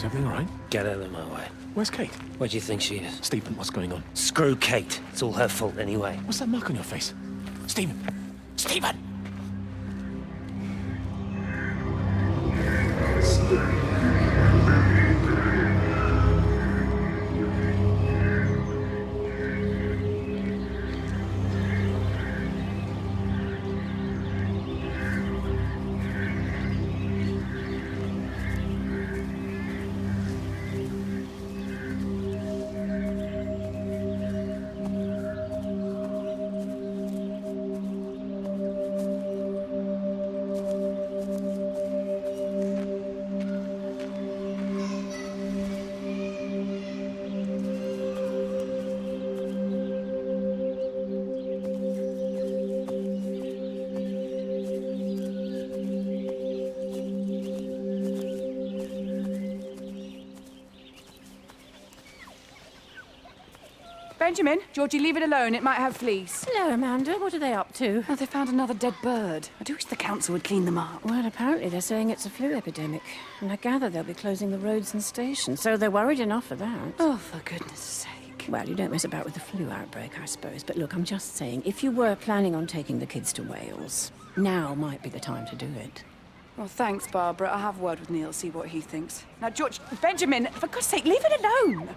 Is everything all right? Get out of my way. Where's Kate? Where do you think she is? Stephen, what's going on? Screw Kate. It's all her fault anyway. What's that mark on your face? Stephen! Stephen! Benjamin, Georgie, leave it alone. It might have fleas. Hello, Amanda. What are they up to? Oh, they found another dead bird. I do wish the council would clean them up. Well, apparently they're saying it's a flu epidemic. And I gather they'll be closing the roads and stations, so they're worried enough for that. Oh, for goodness sake. Well, you don't mess about with the flu outbreak, I suppose. But look, I'm just saying, if you were planning on taking the kids to Wales, now might be the time to do it. Well, thanks, Barbara. I'll have a word with Neil, see what he thinks. Now, George, Benjamin, for God's sake, leave it alone.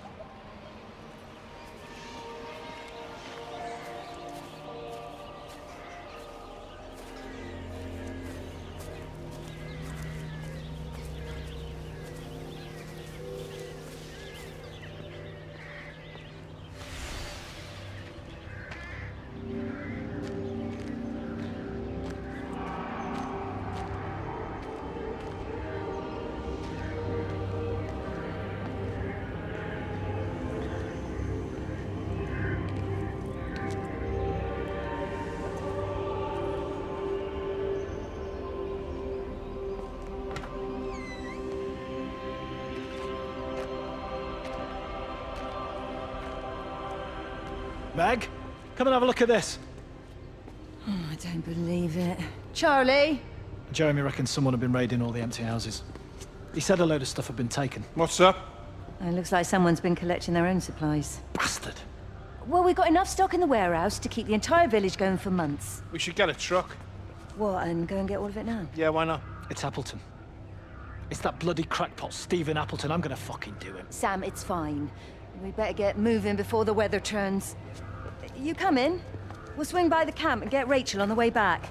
Meg, come and have a look at this. Oh, I don't believe it. Charlie? Jeremy reckons someone had been raiding all the empty houses. He said a load of stuff had been taken. What's up? It looks like someone's been collecting their own supplies. Bastard. Well, we've got enough stock in the warehouse to keep the entire village going for months. We should get a truck. What, and go and get all of it now? Yeah, why not? It's Appleton. It's that bloody crackpot Stephen Appleton. I'm gonna fucking do him. Sam, it's fine. We better get moving before the weather turns. You come in. We'll swing by the camp and get Rachel on the way back.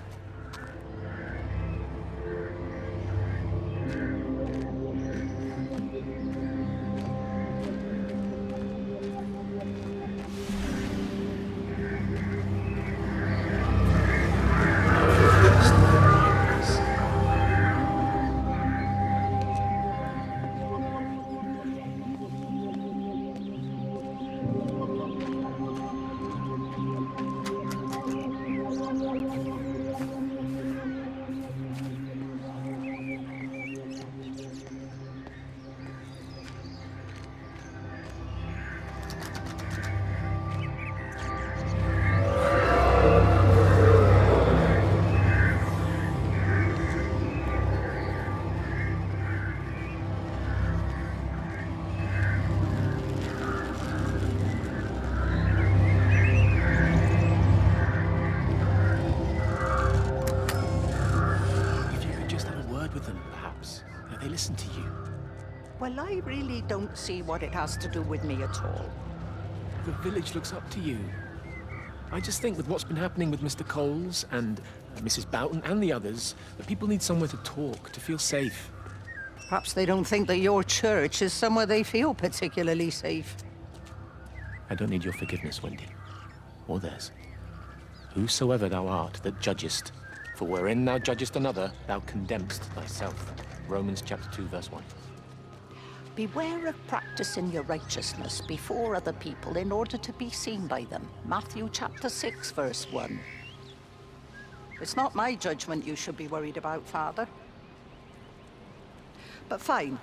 Listen to you. Well, I really don't see what it has to do with me at all. The village looks up to you. I just think with what's been happening with Mr. Coles and Mrs. Boughton and the others, that people need somewhere to talk, to feel safe. Perhaps they don't think that your church is somewhere they feel particularly safe. I don't need your forgiveness, Wendy. Or theirs. Whosoever thou art that judgest, for wherein thou judgest another, thou condemnest thyself. Romans chapter 2, verse 1. Beware of practicing your righteousness before other people in order to be seen by them. Matthew chapter 6, verse 1. It's not my judgment you should be worried about, Father. But fine.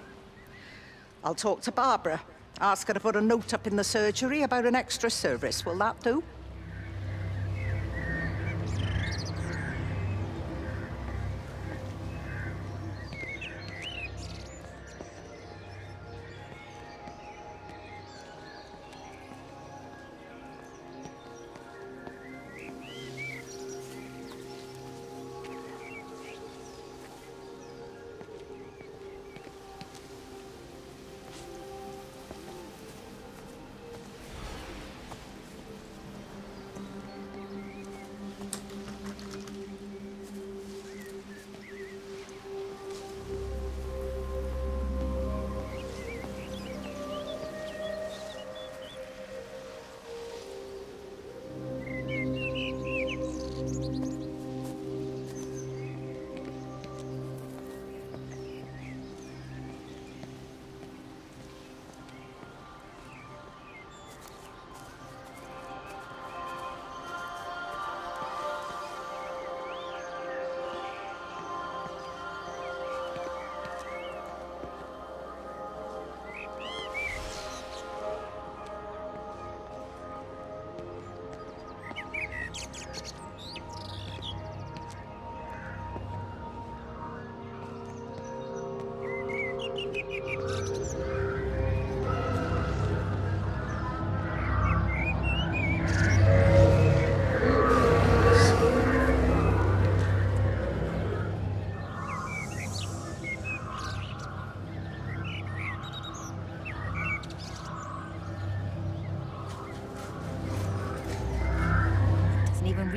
I'll talk to Barbara. Ask her to put a note up in the surgery about an extra service. Will that do?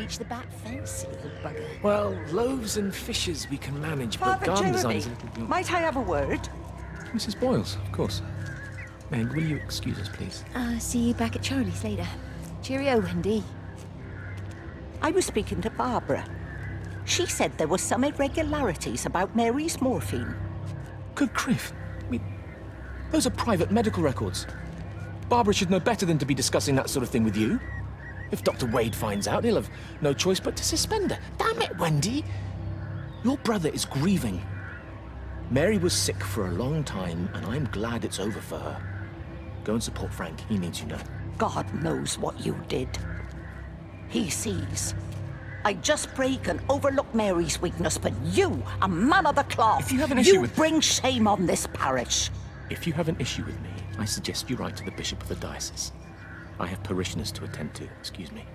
reach the back fence, silly old bugger. Well, loaves and fishes we can manage, but Father garden Jeremy, design's a little... might I have a word? Mrs. Boyles, of course. Meg, will you excuse us, please? See you back at Charlie's later. Cheerio, Wendy. I was speaking to Barbara. She said there were some irregularities about Mary's morphine. Good grief. I mean, those are private medical records. Barbara should know better than to be discussing that sort of thing with you. If Dr. Wade finds out, he'll have no choice but to suspend her. Damn it, Wendy! Your brother is grieving. Mary was sick for a long time, and I'm glad it's over for her. Go and support Frank. He needs you now. God knows what you did. He sees. I just break and overlook Mary's weakness, but you, a man of the cloth, If you have an issue you with- bring shame on this parish. If you have an issue with me, I suggest you write to the Bishop of the Diocese. I have parishioners to attend to. Excuse me.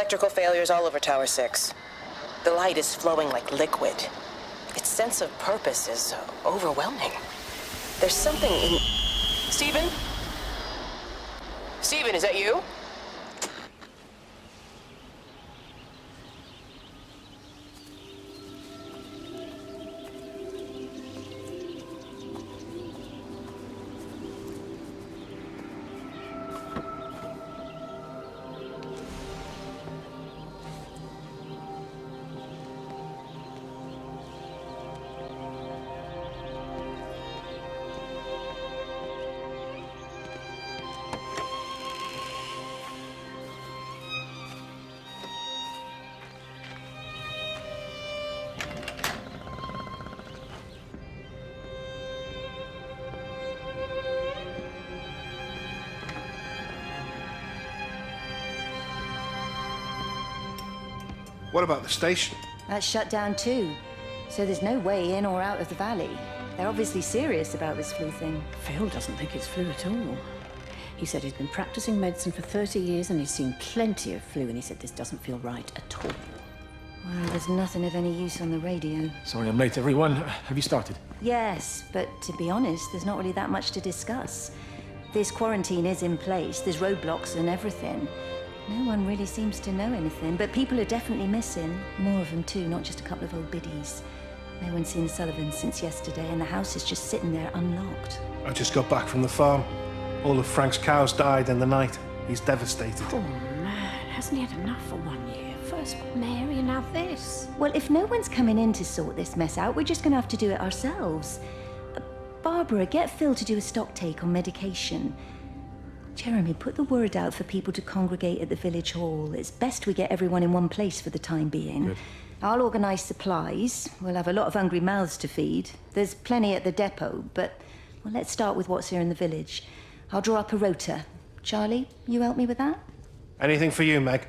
Electrical failures all over Tower 6. The light is flowing like liquid. Its sense of purpose is overwhelming. There's something in... Stephen? Stephen, is that you? What about the station? That's shut down too. So there's no way in or out of the valley. They're obviously serious about this flu thing. Phil doesn't think it's flu at all. He said he's been practicing medicine for 30 years and he's seen plenty of flu, and he said this doesn't feel right at all. Well, there's nothing of any use on the radio. Sorry I'm late, everyone. Have you started? Yes, but to be honest, there's not really that much to discuss. This quarantine is in place, there's roadblocks and everything. No one really seems to know anything, but people are definitely missing. More of them too, not just a couple of old biddies. No one's seen the Sullivans since yesterday, and the house is just sitting there unlocked. I just got back from the farm. All of Frank's cows died in the night. He's devastated. Oh man, hasn't he had enough for 1 year? First Mary and now this. Well, if no one's coming in to sort this mess out, we're just gonna have to do it ourselves. Barbara, get Phil to do a stock take on medication. Jeremy, put the word out for people to congregate at the village hall. It's best we get everyone in one place for the time being. Good. I'll organise supplies. We'll have a lot of hungry mouths to feed. There's plenty at the depot, but well, let's start with what's here in the village. I'll draw up a rota. Charlie, you help me with that? Anything for you, Meg?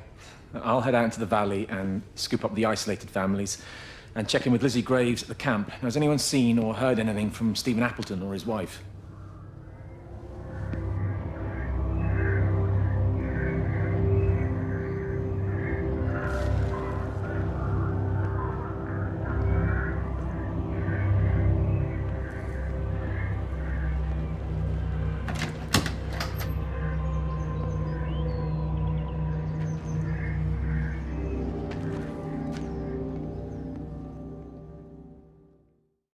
I'll head out into the valley and scoop up the isolated families and check in with Lizzie Graves at the camp. Now, has anyone seen or heard anything from Stephen Appleton or his wife?